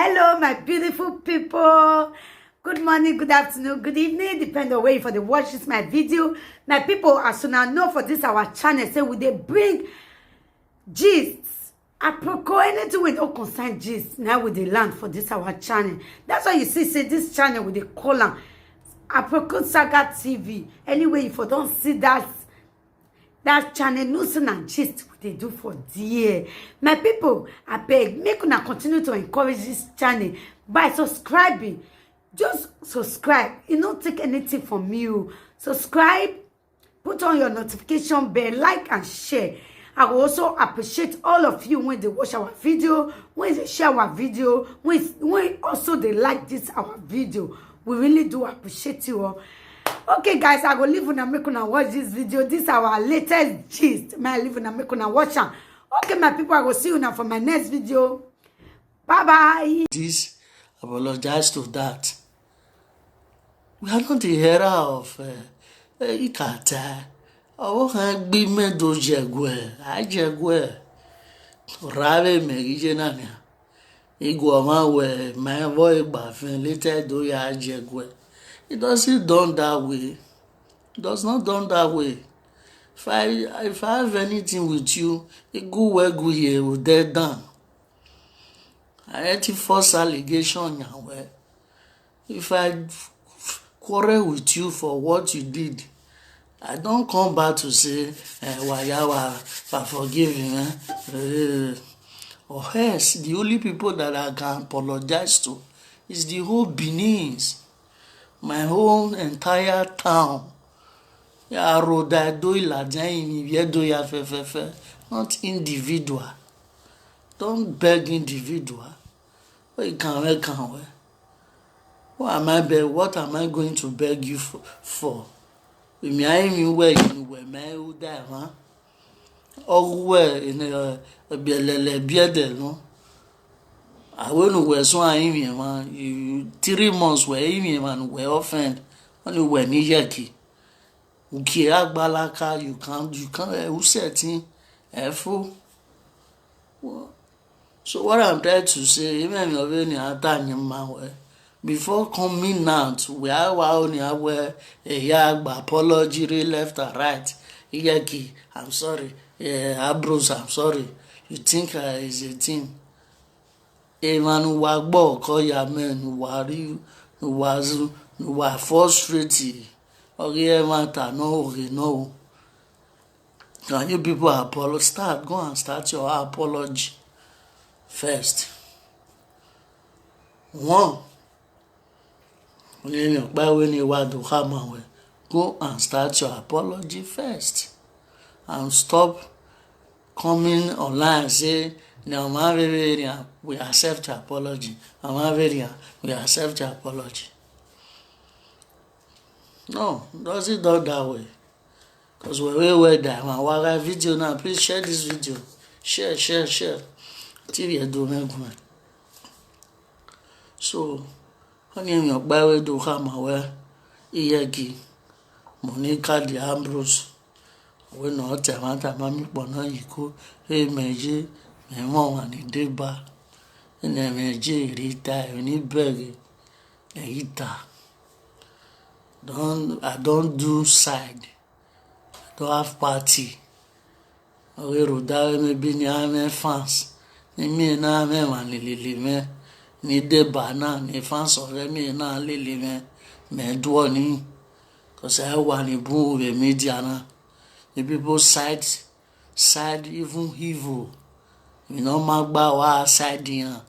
Hello, my beautiful people. Good morning, good afternoon, good evening, depending on where you for the watch this my video. My people, as soon as know for this our channel, say we they bring gists. Apropos anything with no concern gist. Now with the land for this our channel. That's why you see, say this channel with the column. Apropos Saga TV. Anyway, if you don't see that channel news and gist what they do for there. My people, I beg, make una continue to encourage this channel by subscribing. Just subscribe. It don't take anything from you. Subscribe, put on your notification bell, like and share. I will also appreciate all of you when they watch our video, when they share our video, when also they like this our video. We really do appreciate you all. Okay, guys, I will leave una make una watch this video. This is our latest gist. May I leave una make una watch am. Okay, my people, I will see you now for my next video. Bye bye. This apologize to that. We are not the era of Ikata. Our hand be made to Jaguar. I Jaguar. Rave Megijanania. Iguama where my boy baffin later do ya Jaguar. It doesn't done that way. It does not done that way. If I have anything with you, it go where go here with dead down. I had the first allegation where if I quarrel with you for what you did, I don't come back to say wayawa for forgiving. Or else the only people that I can apologize to is the whole Benin's. My whole entire town. Ya roda do ilajain do ya fe. Not individual. Don't beg individual. What you can we. What am I going to beg you for? We may where you were my die, huh? Or where in a belele bearded, no? I won't wear so I man. You 3 months were man were offend only when yaki. Uki agbalaka you can't who said fool. So what I'm trying to say, even of any other man before coming out, we are only aware a yagba apology left and right. Yaki, I'm sorry. Abros, I'm sorry. You think is a thing. Eman wagbo call ya men were frustrated. Okay, matter no. Can you people apologize? Go and start your apology first. One. Go and start your apology first. And stop coming online and say, now, we accept your apology. We accept your apology. No, does it not that way? Because we there. My video now, please share this video. Share. Till you do make one. So, when you buy do come away, Iyagi, Monica the Ambrose. We know Tamata Mammy Bona Yiku, Meji, Memo and Deba, and Meji Rita, and Ibegi, Eita. I don't do side. I don't have party. We roda maybe near fans. Me na me man lili me. Ni Deba na ni fans of me na lili me dwoni. Cause I want to boo the media na. The people side even evil. You know, Magba wa side here.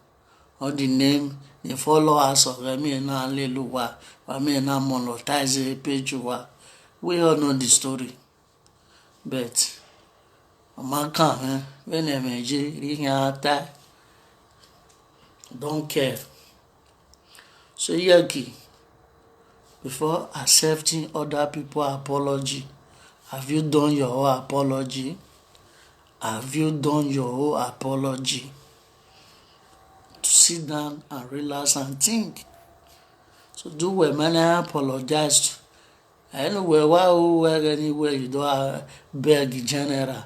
All the name, the followers of me na Leluwa, me na monetize page wa. We all know the story. But Amaka, when MJ don't care. So Yaki, before accepting other people's apology, have you done your own apology? Have you done your own apology? To sit down and relax and think. So do well, man, I apologize. Anywhere you don't beg general.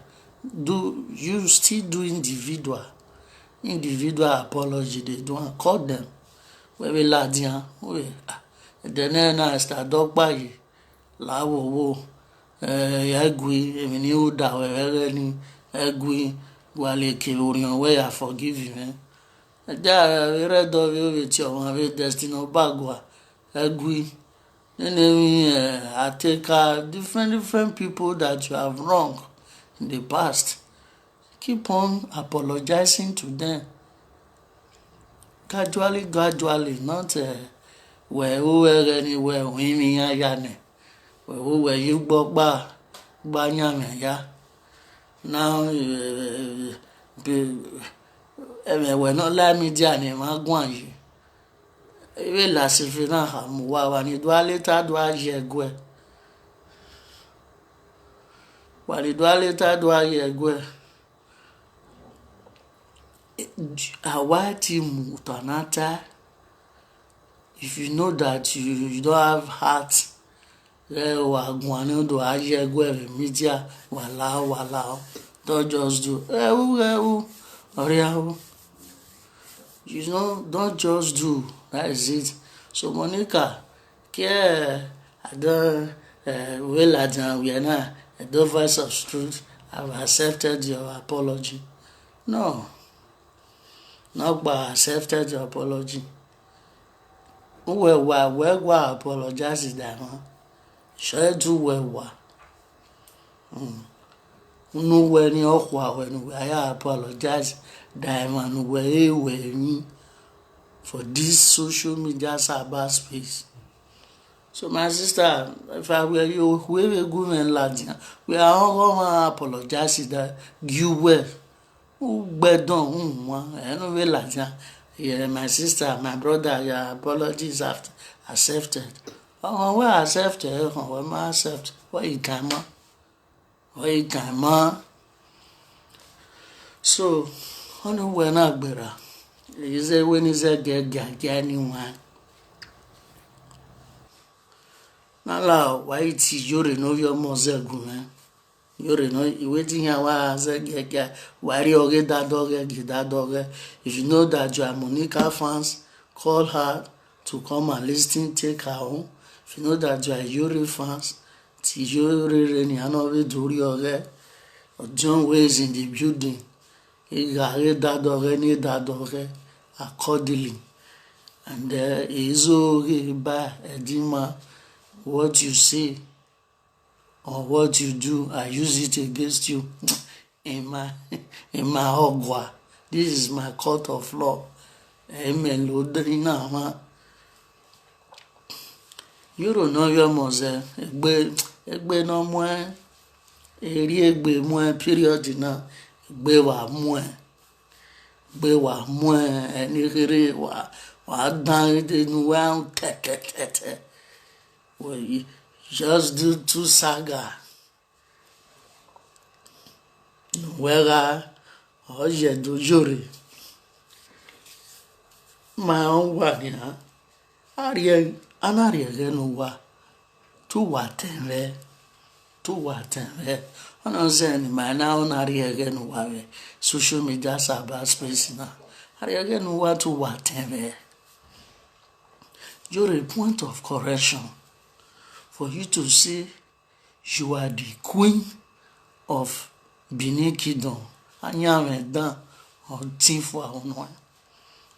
Do you still do individual? individual apology they do and call them. We ladian we then na start dog by lawo egui èmi ni ó dà wẹrẹ ni egui wale ke orion we I forgive you man. Ja read of you with your one destiny bagwa egui. Then I take different people that you have wronged in the past. Keep on apologizing to them. Gradually, not where anywhere women are yane. Where you bogba banyame ya. Now we're not like me jane magwanji. Ewe la sifina hamuwa wani dwaleta dwajegwe. Wali dwaleta dwajegwe. Awati mutanata. If you know that you don't have heart, wagwani do ajegwe media wala. Don't just do oriahu. You know, don't just do. That is it. So Monica, I don't we are not the voice of truth. I've accepted your apology. No, not by accepted your apology. Where apologize is that man. Sure do where no when you when I apologize, diamond where me for this social media cyberspace. So my sister, if I were you, whoever good and lad, we are all gonna apologize that you were who bedon anyway lad. Yeah, my sister, my brother, your apologies after accepted. Oh, well accepted, well my accept. Why you come on? So, only when I better. Is it when is that get anyone? Now, why it's you know your mother woman? You know, you waiting here while I get why you get that dog. If you know that you are Monica fans, call her to come and listen, take her home. If you know that you are Yuri fans, Yuri Reniano do your John Ways in the building. He got that dog accordingly. And is by Edima, what you say or what you do, I use it against you in my hogwa. This is my court of law. Amen. Lodrina. You don't know your mother. Egbe no more. Eri egbe more period now. Egbe wa more. Any re wa dan in one tete. Well, you just do two saga. Where or you do jury. My own one, yeah. Ariel, again, wa. To what and I'm not saying my now, Ariel again, wa. Social media cyberspace now. Ariel again, wa to what and you're a point of correction for you to say you are the queen of Benin Kingdom. Anyamedan or Tifa one.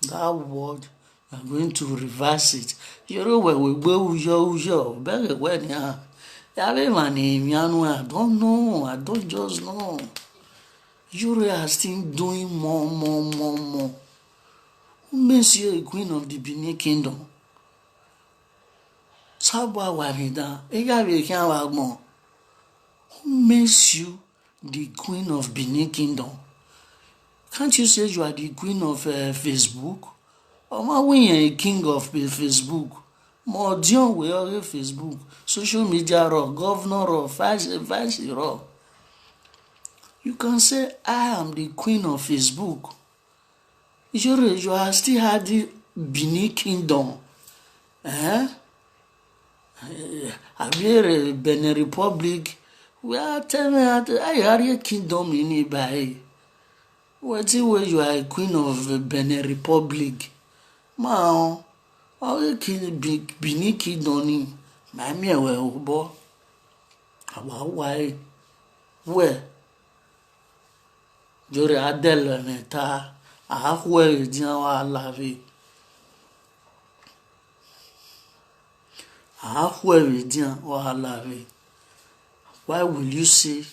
That word, we are going to reverse it. You know where we go, yo, very well, yeah. My name, I don't know. I don't just know. You are still doing more. Who makes you a queen of the Benin Kingdom? Who makes you the queen of Benin Kingdom? Can't you say you are the queen of Facebook? Or am I a king of Facebook? More Dion we are Facebook, social media raw, governor raw, vice raw. You can say I am the queen of Facebook. You are still had the Benin Kingdom. Abere Benin Republic, we are telling I are a kingdom in Ibai. wetin wey you are a queen of Benin Republic ma Benin Kingdom ni mami ewe obo àwa wáyé wẹ̀ jòrè adẹ́lẹ̀ nìta àáwẹ̀ ìdíyàn wa láre àáwẹ̀ ìdíyàn wa láre. Why will you say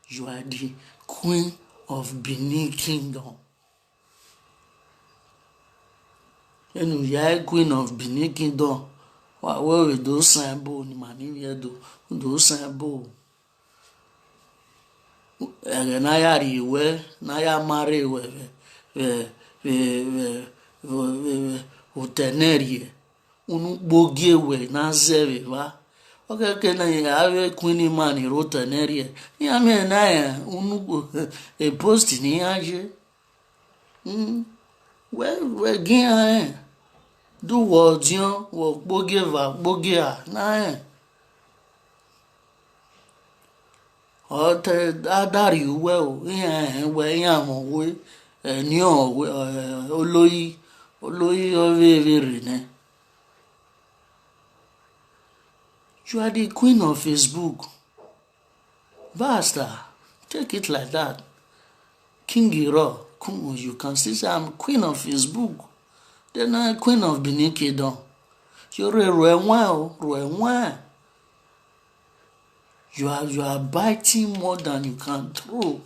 you are the queen of Benin Kingdom? Ẹnu ìyá ẹ queen of Benin Kingdom wà wẹ́rẹ̀ dó sàn bò ní màá ní yẹ dó sàn bò. Ẹ̀rẹ̀ náà yà rí ìwẹ́ náà yà má rí ìwẹ́ òtẹ̀nẹ̀rì ẹ̀ unu gbógi ìwẹ́ náà zẹ̀rẹ̀ wá. Okay, na ya queen man rotenerie ni ame na ya unu e post ni aje we gin do wo dion wo gboge a na o te adari we o yan we yan mo we ni o we oloyi o ve ne. You are the queen of Facebook. Basta. Take it like that. King Iro, you can still say I'm queen of Facebook. Then I'm queen of Benin Kingdom. You're a Ruenwa. You are biting more than you can throw.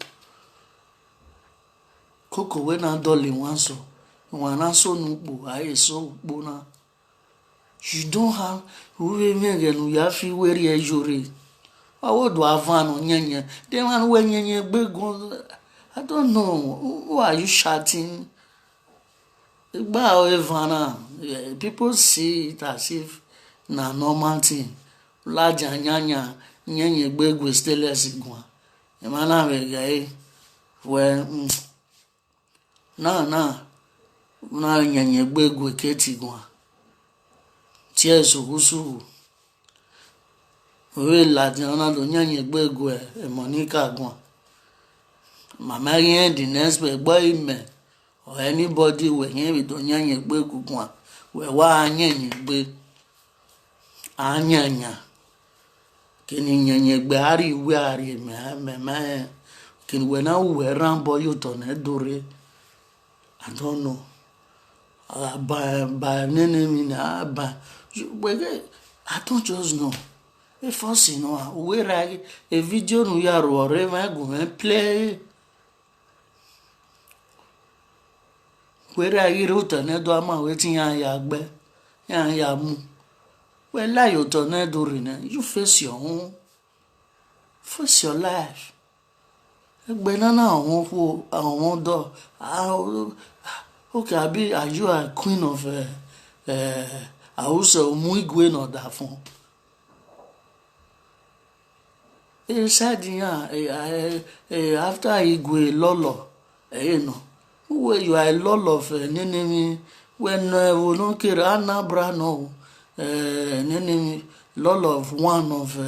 Koko when I dolly once when I saw nubu, I saw bona. You don't have we have to wear a jury. I would have van nyenye. Then when nyenye big I don't know. Who are you shouting? People see it as if na normal thing. Large nyanya nyenye big with still less igwa. Emana we when na nyenye big with ketigwa. Tears usu we la di ona do nyanye gbegu e Monica gwan mama yen the next boy me or anybody we yen we do nyanye gbegu gwan we wa nyanye gbe anyanya kini nyanye gbe ari we ari me kini we na we ran boy you to na dore I don't know by nene mi na ba I don't just know. If I see no, where I a video no ya ro re ma go and play. Where I wrote a nedo ama waiting ya gbe ya mu. Well, lie your tornado rina. You face your own. Face your life. Banana on door. Okay, are you a queen of I also muigwe no da fun. He said, after Igwe Lolo, who you are a lolo of enemy when we don't care Anabra no enemy lolo of one of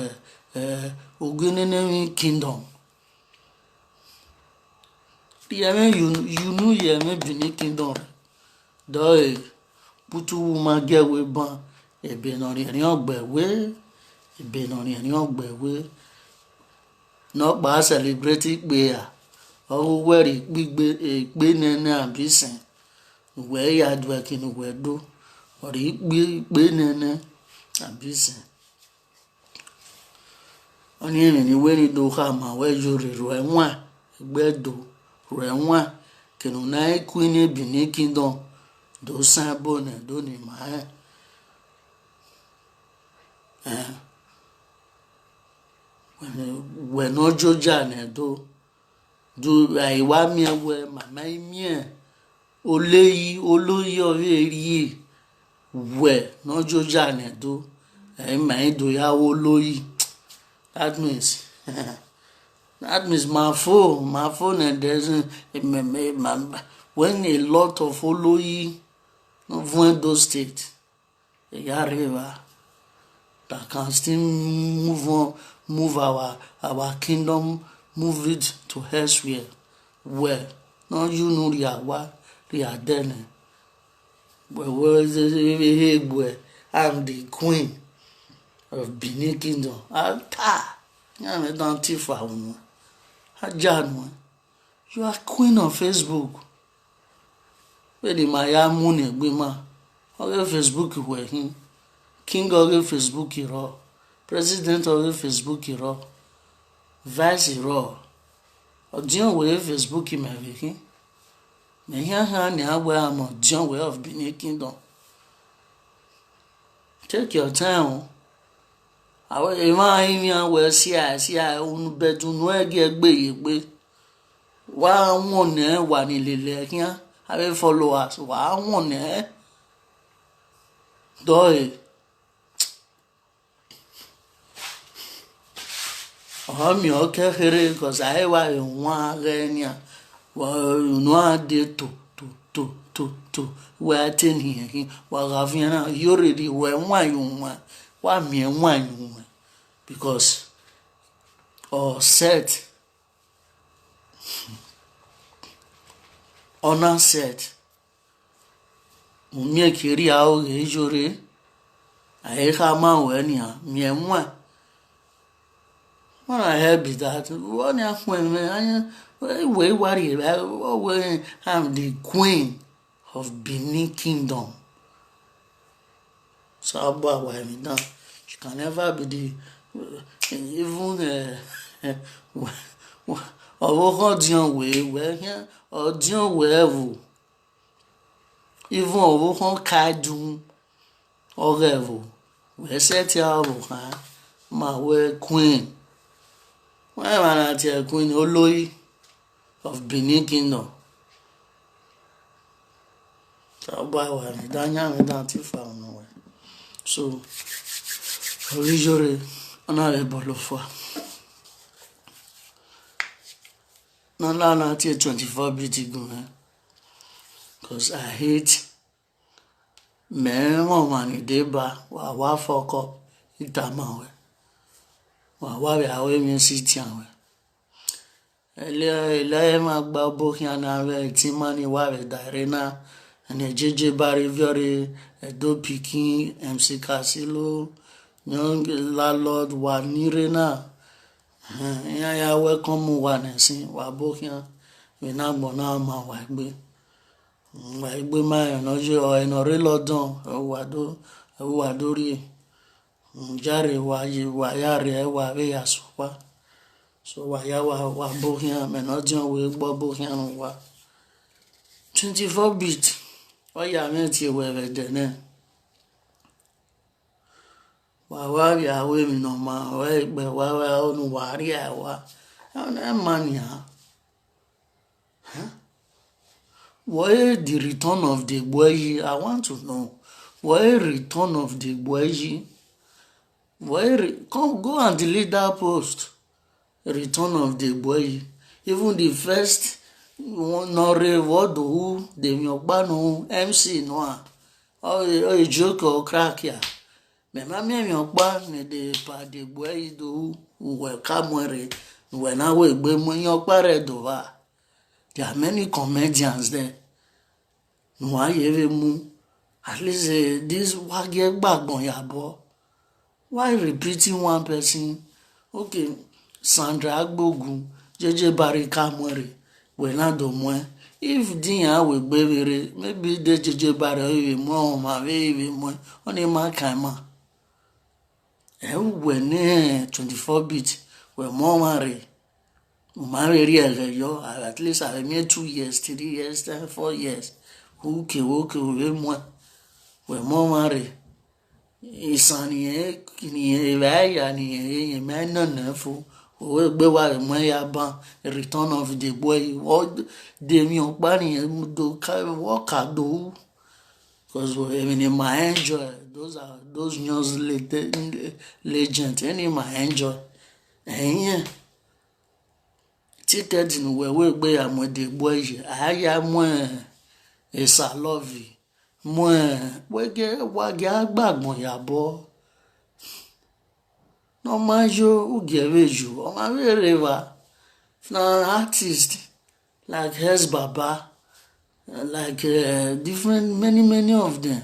Ogunenemi kingdom. You know ye may be kingdom. Doy putu woman get we ban e be no ri ogbe we e be no ri ogbe we no ba celebrate pe ya o weri gbigbe pe nene ambition we ya do kinu we do ori pe nene ambition oni ni we ni do ka ma we jore ro enwa gbedo ro enwa kinu na queen Benin Kingdom do san bone do ni ma when no joja ne do aiwa mi we mama mi oleyi ori we no joja ne do ma do ya oloyi that means my phone and doesn't when a lot of oloyi no Voendo state ya river that can still move our kingdom, move it to elsewhere. Where no you no ria wa ria dene we I'm the queen of Benin Kingdom. Me don't tifa unu. Ajanu. You are queen of Facebook. Where the Maya Mune Bima. Oge Facebook were him. King oge Facebook iro. President oge Facebook iro. Vice iro. Odion we Facebook imeviki. Me ha ni agwe am Odion way of Benin Kingdom. Take your time. Àwọn èèyàn àìyàn wẹ̀ sí olùbẹ̀dùn nù ẹ̀gẹ́ ẹgbẹ́ yìí pé wà á wọ̀n ní ẹ̀ wà nílé lẹ́yìn àbẹ́ followers wà á wọ̀n ní ẹ̀ dọ́ọ̀ẹ́ ọ̀hánmi ọ̀kẹ́kẹ́rẹ́ kọ̀sà ẹ̀ wà ìwọ̀n ààrẹ ni wà ìnú àdé tó wà á tẹ̀ nìyẹn wà á fi hàn yóò rè di wà ẹ̀wọ̀n àyùwọ̀n wà mí ẹ̀wọ̀n àyùwọ̀n. Because or set honor set mumie kiri ao ejore ai khama wenia miemwa when I heard that one ya when we worry we I'm the queen of Benin Kingdom. So about why me now you can never be the even ọwọ́ kan wẹ̀wẹ̀ yẹn ọdún wẹ̀wò even ọwọ́ kan kájú ọ̀rẹ́wò wẹ̀sẹ̀ tí a wò ká máa wẹ̀ queen wọ́n ẹ̀ máa láti ẹ̀ queen olóyè of Benin Kingdom sábà wà ní dányàmí dáńtì fáwọn ọ̀wẹ̀ so oríṣiríṣi. Honorable for na 24 BT go because I hate men woman deba wa fuck up itamawe wa we awe mi city anwe ele ma gba bokin na we ti mani wa we darena and jeje bari very do pikin MC Casilo young landlord wa nirena ya welcome wa nsin wa bokian we na gbo na ma wa gbe ma no jo eno re lodon wa dori jare wa ya re wa we ya sopa so wa ya wa bokian me no jon we gbo bokian wa 24 bit wa ya me ti we de ne wa ya we mi no ma we gbe wa onu wa ri wa na mania why the return of the boy? I want to know why return of the boy? Come go and delete that post. Return of the boy. Even the first no reward who the no MC no or joke or crack ya. Me mami yokba ne de pa de boy do welcome when I will be yokba redova. There are many comedians there. No, I even at least this wage bagbon yabo. Why repeating one person? Okay, Sandra Agbogu, JJ Barika Mwere, when I don't want. If Dinya will be maybe the JJ Barika more, my baby more, only my kaima. When 24 bit, when more marry. Marry yo at least I made 2 years, 3 years, 4 years. Okay, we more marry. Isani ni ya ni man no for we be wa mo ya ban return of the boy what dem yo bani do work do because even in my enjoy those news legend any my enjoy yeah. Ticket in we be am the boy aya mo esa love mo we ge agbagbon yabo no majo ugereju o ma reva na artist like Hes Baba, like different, many of them.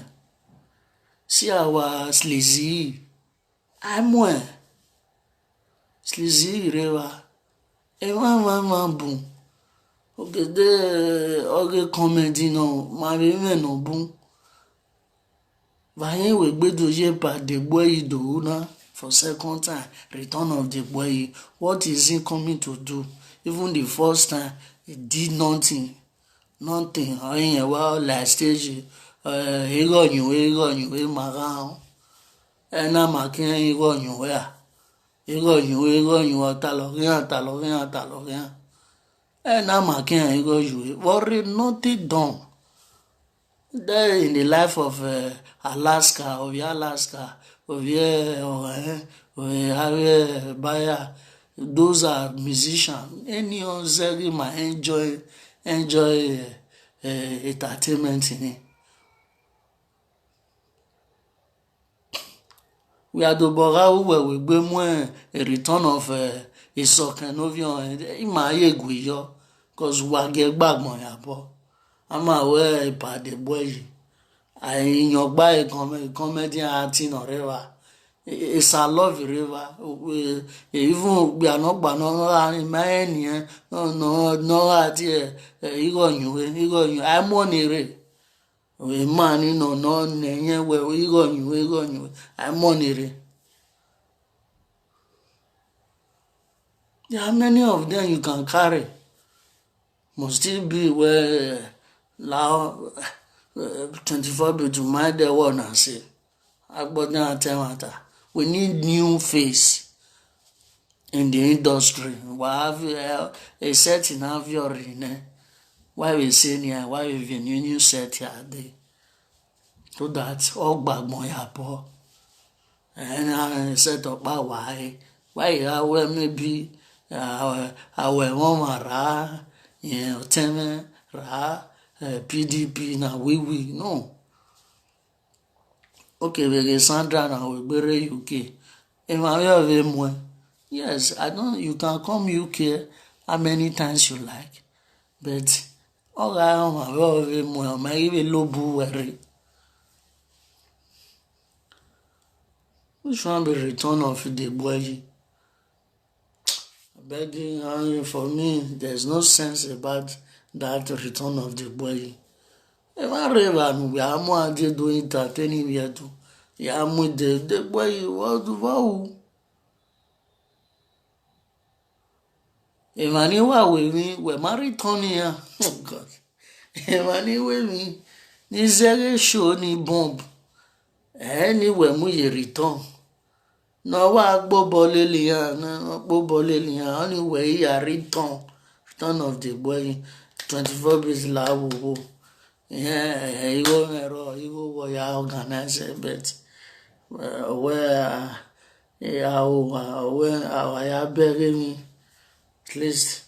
See our Sleazy, I'm one. Sleazy River, man boom. Okay, the comedy no, my women no boom. Vayen we gbedo ye pa the boy do na for second time, return of the boy. What is he coming to do? Even the first time, he did nothing. Nothing. Oyin wa last stage. Igo you maran. Na makin igo you ya. Igo you talorin. Na makin igo you. Worry nothing done. There in the life of Alaska, Baya, those are musicians. Any Zeri might enjoy entertainment in it. We are the Bora where we be more a return of a Isokanovian in my eguio, because we get back my abo. I'm aware about the boy. In your buy comedy acting or whatever. It's a love river. Even we are not banana in my end. No idea. You go you. I'm on it. We money no name where we go you. I'm on it. There are many of them you can carry. Must still be where now 24 be to my day one and say we need new face in the industry. We have a set in aviary. Why we say near why we have a new set here day. So that all back my apple and I set up by why I maybe our mama ra teme ra PDP na we no. Okay, we Sandra now we bury UK. If I have more, yes, I don't. You can come UK how many times you like, but all I have more. My even low worry. Which one be return of the boy? Begging for me, there's no sense about that return of the boy. If I river, we are more doing entertaining here too. Yeah, I'm with the boy. What do? If anyone with me, we're married Tony here. Oh God. If anyone with me, this is show ni bomb. Anyway, we return. No, what Bobolelian, anyway, yeah, return of the boy. 24 bits love. Yeah, you go where organize it, but where I bury me, at least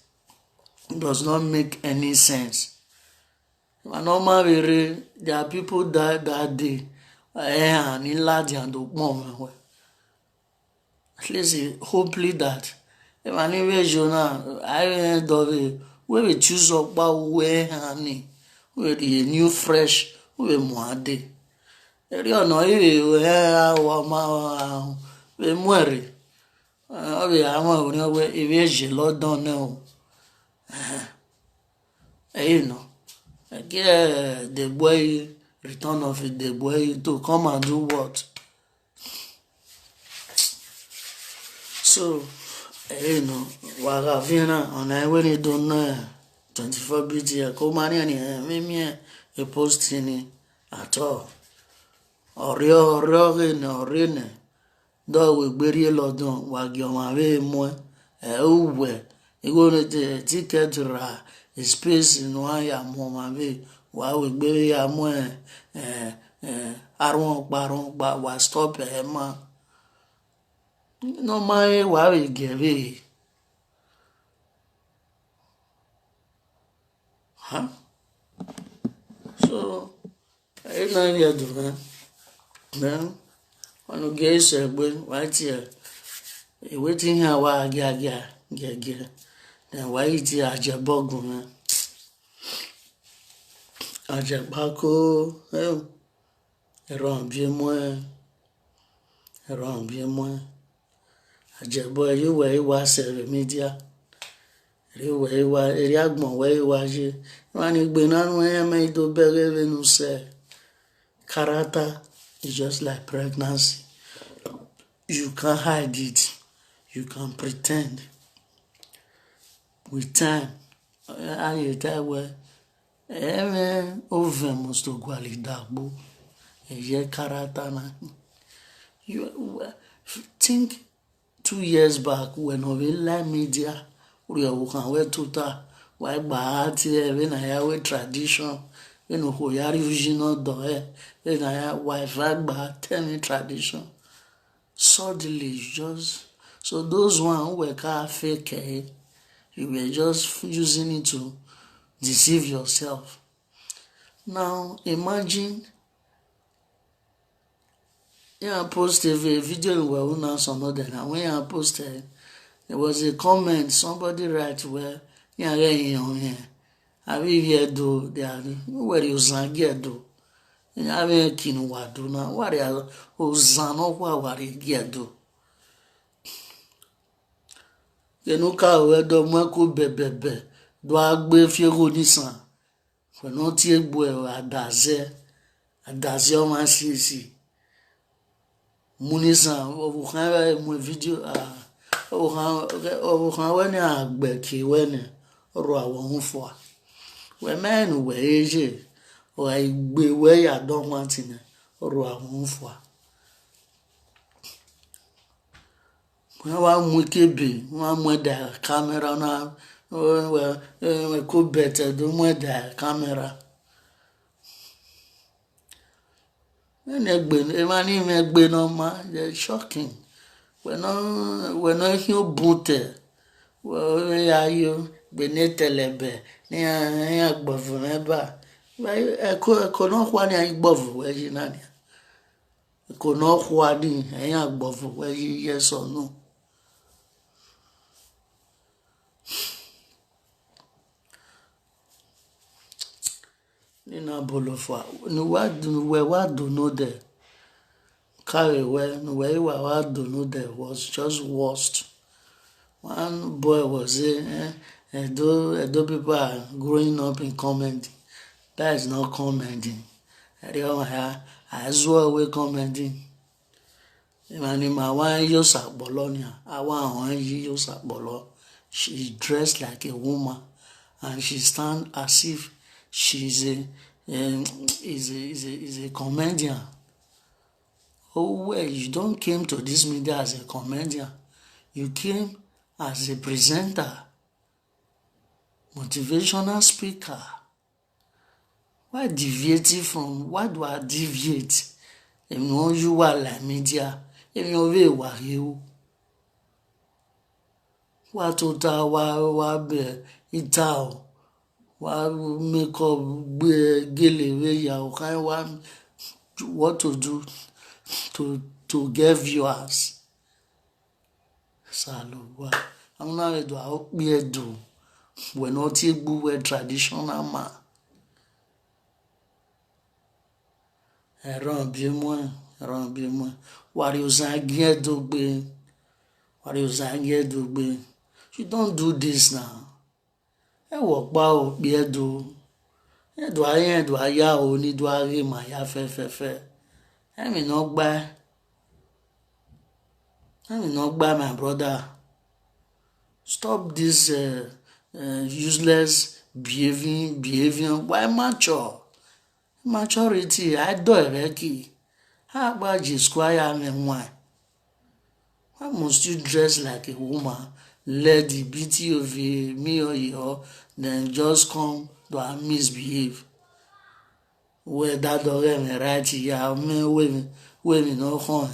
does not make any sense. Normally, there are people died that day, and in Ladi and Okmom. At least, hopefully that. If I never Jonah, I end of it, where we choose up about where honey. We the new fresh we moade. Eri ona iwe wa ma we muere. Obi àwọn oni we iwe je London now. You know. Get the boy return of the boy to come and do what? So, you know, Wagavina on I when you don't know 24 BT ko mani ani me e post ni at all. Ọ̀rẹ́ do we gberi London wa gi o ma we mo uwe igo ne ticket ra space no ya mo ma we wa we gberi ya mo arun pa wa stop ma no mai wa we gere huh. So I know you do then when you get when right here waiting here wa then why it here ajebogun Ajabako, ẹ̀rọ bien moins. Ajabo you wa serve media. Eri agbon we wa je. Wani gbe na nu me do bere venu se. Character is just like pregnancy. You can't hide it. You can pretend. With time, I tell where over must to gualidagbo. A character na. You think 2 years back when we live media, we can wear tuta, why bahati, when I have tradition, when we are original door, when I have Wi-Fi bah tell me tradition. Suddenly just so those one who were kind of fake, you were just using it to deceive yourself. Now imagine I posted a video in Wahuna some other and when I posted there was a comment somebody write where I will hear do they are where you sang do. I mean kin wadu na what are Ozano what get do. Yenuka wedo mwako bebebe do agbe fiego nisan for no tie gbo adaze o ma sisi munisan o kan mo video o kan we ni agbe ki we ni ro awon nfo we men we eje o igbe we ya don want ni ro awon nfo wọ́n wá mú kébè wọ́n mú ẹ̀dà kámẹ́rà náà wọ́n kó bẹ̀tẹ̀ tó mú ẹ̀dà kámẹ́rà. Emani megbe no ma, they're shocking. When I hear bute, well, ya you benetelebe, near agbovu meba. Eko no kwani agbovu weji nani. Eko no kwani agbovu weji yes or no. Nina Bolofa, what do know there? Carry what do know there was just worst. One boy was there, Edo people are growing up in commenting. That is not commenting. I as well we commenting. My one yosa bolonia, I want yosa bolo. She dressed like a woman, and she stand as if she's a comedian. Oh well, you don't came to this media as a comedian. You came as a presenter, motivational speaker. Why deviating from what do I deviate? If you are like media, if you are you. What to be itao. What make up gele ya okay what to do to get viewers. Saluwa. I'm not do I be do when not we traditional man. Ẹran bí mọ́. Wàrí òsàn dogbe. You don't do this now. Work bao biedo. Do aya o ni do are ma ya fe. I not buy my brother. Stop this useless behavior. Why mature? Maturity, I do it. How about you squire me why? Why must you dress like a woman? Let the beauty of me or you then just come to misbehave. Where that me right here, me women no harm.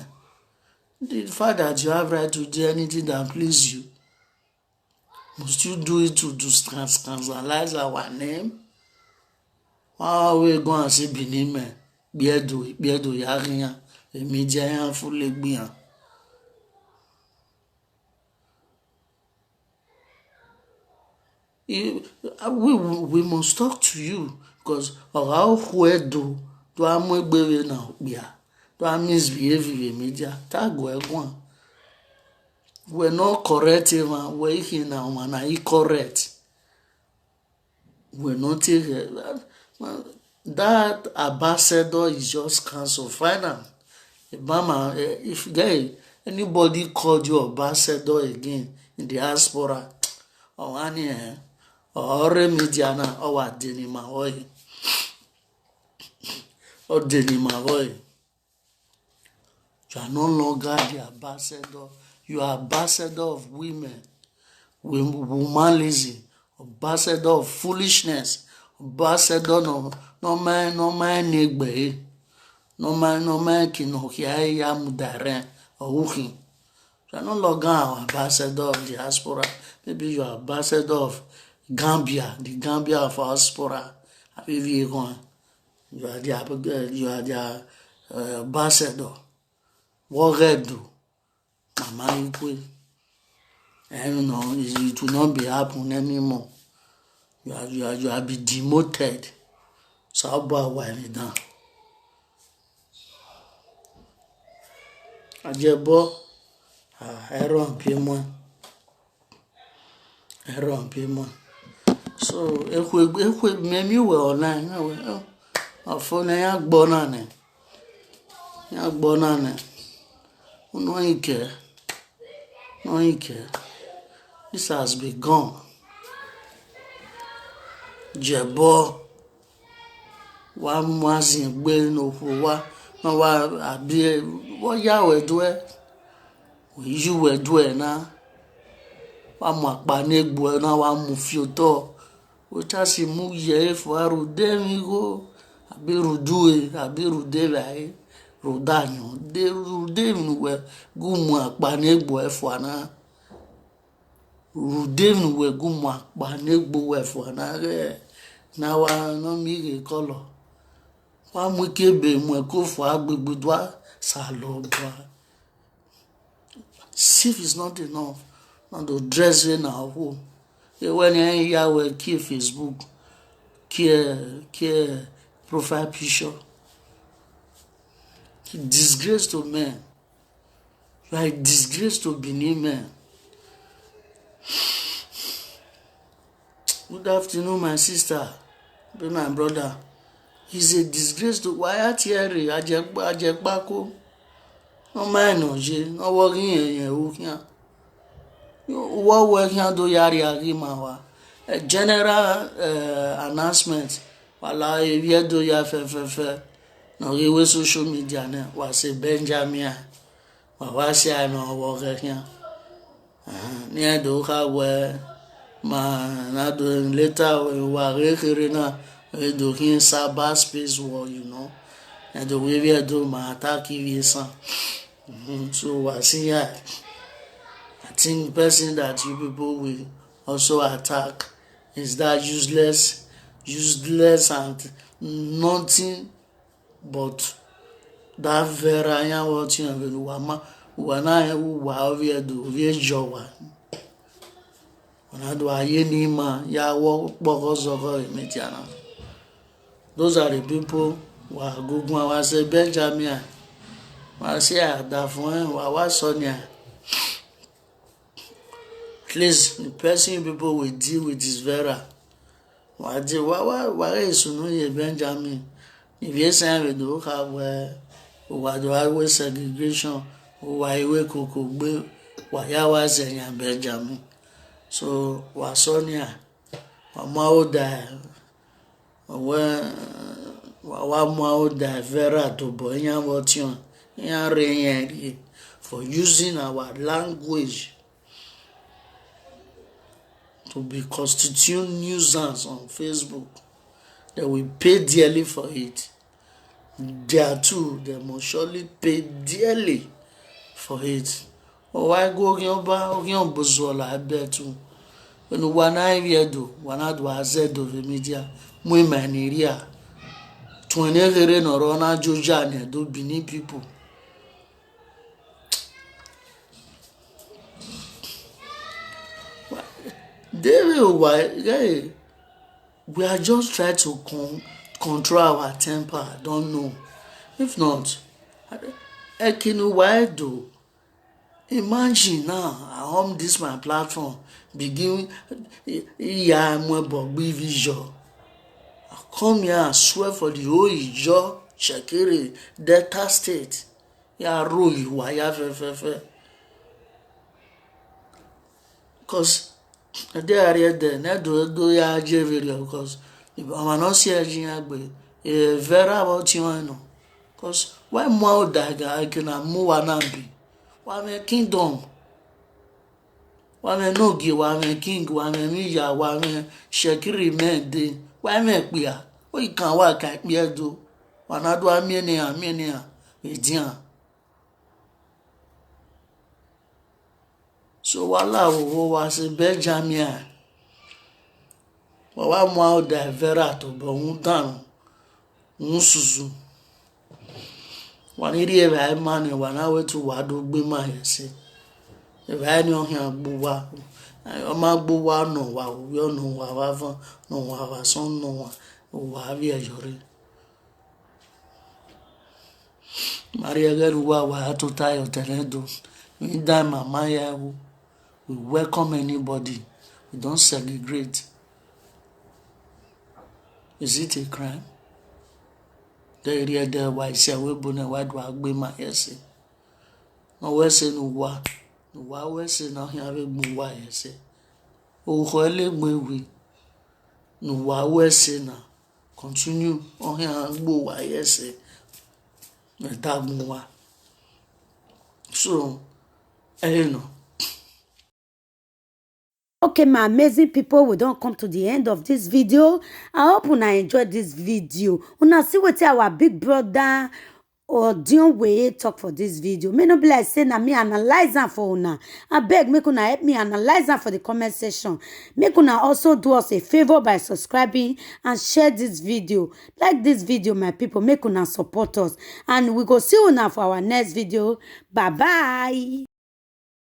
The fact that you have right to do anything that please you, must you do it to scandalize our name? How we go and see Benin men? Biedo yarinya, the media yan fully bian. We must talk to you because how who do am gbere na bia do am misbehave in media tag we one we not correct him we he na man he correct we not take that ambassador is just cancelled final. Mama, if guy anybody called you ambassador again in the diaspora or any or Remediana or what Denima oil or Denima oil, you are no longer the ambassador. You are ambassador of women, womanism, ambassador of foolishness, ambassador no man neighbor. No man kino ya mudare or uki. You are no longer our ambassador of the diaspora. Maybe you are ambassador of Gambia, the Gambia of our diaspora. You are the ambassador. What do? Mama you and no, it will not be happening anymore. You are be demoted. So how about why me down? Ajebo ẹ̀rọ mpimo so ekwe memi we online we afọ na ya gbọ nane no ike this has begun jebo wa mwazi gbe n'okwu wa abi what ya we do you we do na wa mo pa negbo na wa mu fioto o ta si mu ye faru de mi go abi rude bai rodanyo de mi we gumu apa negbo e fo na rude mi we gumu apa negbo e fo na wa no mi re color wa mu kebe mu ko fo agbegbe do salobwa. If it's not enough, not to dress in our home. When you will keep Facebook, keep profile picture. Disgrace to men. Like disgrace to Benin men. Good afternoon, my sister, my brother. He's a disgrace to Wyatt Thierry, Ajekbako. No man, no, no working here. What working do Yari Agimawa? A general announcement. While if you do your FFF, no, he was social media, was a Benjamin. Was I no working here? Near Doha, where my doing later, we were doing Sabbath space war, you know. And the way we do my attack is so I see I think the person that you people will also attack is that useless and nothing but that very watching of the wama wana we do we jowa do ayeni ma ya wo bogozogo imetiana. Those are the people who are good. I say Benjamin. I say Adafon. Wa Sonia. Please, the person people will deal with is Vera. Why is you Benjamin? If you say we do have why do I always segregation? Why we cook why I was Benjamin? So wa Sonia. Wa die. Wa Vera to Boya Motion for using our language to be constituting nuisance on Facebook. They will pay dearly for it. There too, they must surely pay dearly for it. Why go on Bozola? I bet you. When one I do, one I do as the media, women area. 20 no rona Jojane do Benin people. They will why we are just trying to control our temper. I don't know. If not, Ekinu Waido. Imagine now, I home this my platform. Begin vision. I come here and swear for the whole Ijo, Shekiri, Delta State. Ya rule ìwà ya fẹ́fẹ́fẹ́. Because they are there, ne do ya jeviri because if I'm not see agbe, very about you know. Because why more daga I can move anambi. Why me kingdom? Why me nogi? Why me king? Why me miya? Why me Shekiri men de? Why me kuya? What you can work at me do? Why not do a mania? Idian. So wala wo was a Benjamin. Wa mo out there vera to bo un dan un susu. Wa ni ri e ba man wa na we to wa do gbe ma yese. E ba ni o han gbo wa. O ma gbo wa no wa o yo no wa wa van no wa wa son no wa o wa bi e yore. Maria Geruwa wa to tayo teledo. Mi da mama ya wo. We welcome anybody. We don't segregate. Is it a crime? The area there why say we bone why do agbe ma yese. No we say no wa. No wa we say na here we gbo wa yese. O ho ele gbewe. No wa we say na continue on here gbo wa yese. Me ta gbo wa. So, you know. Okay, my amazing people, we don't come to the end of this video. I hope una enjoyed this video. Una see what our big brother or Dion way talk for this video. May not be like saying that me analyze am for una. I beg make una help me analyze am for the comment section. Make una also do us a favor by subscribing and share this video. Like this video, my people, make una support us. And we go see una for our next video. Bye bye.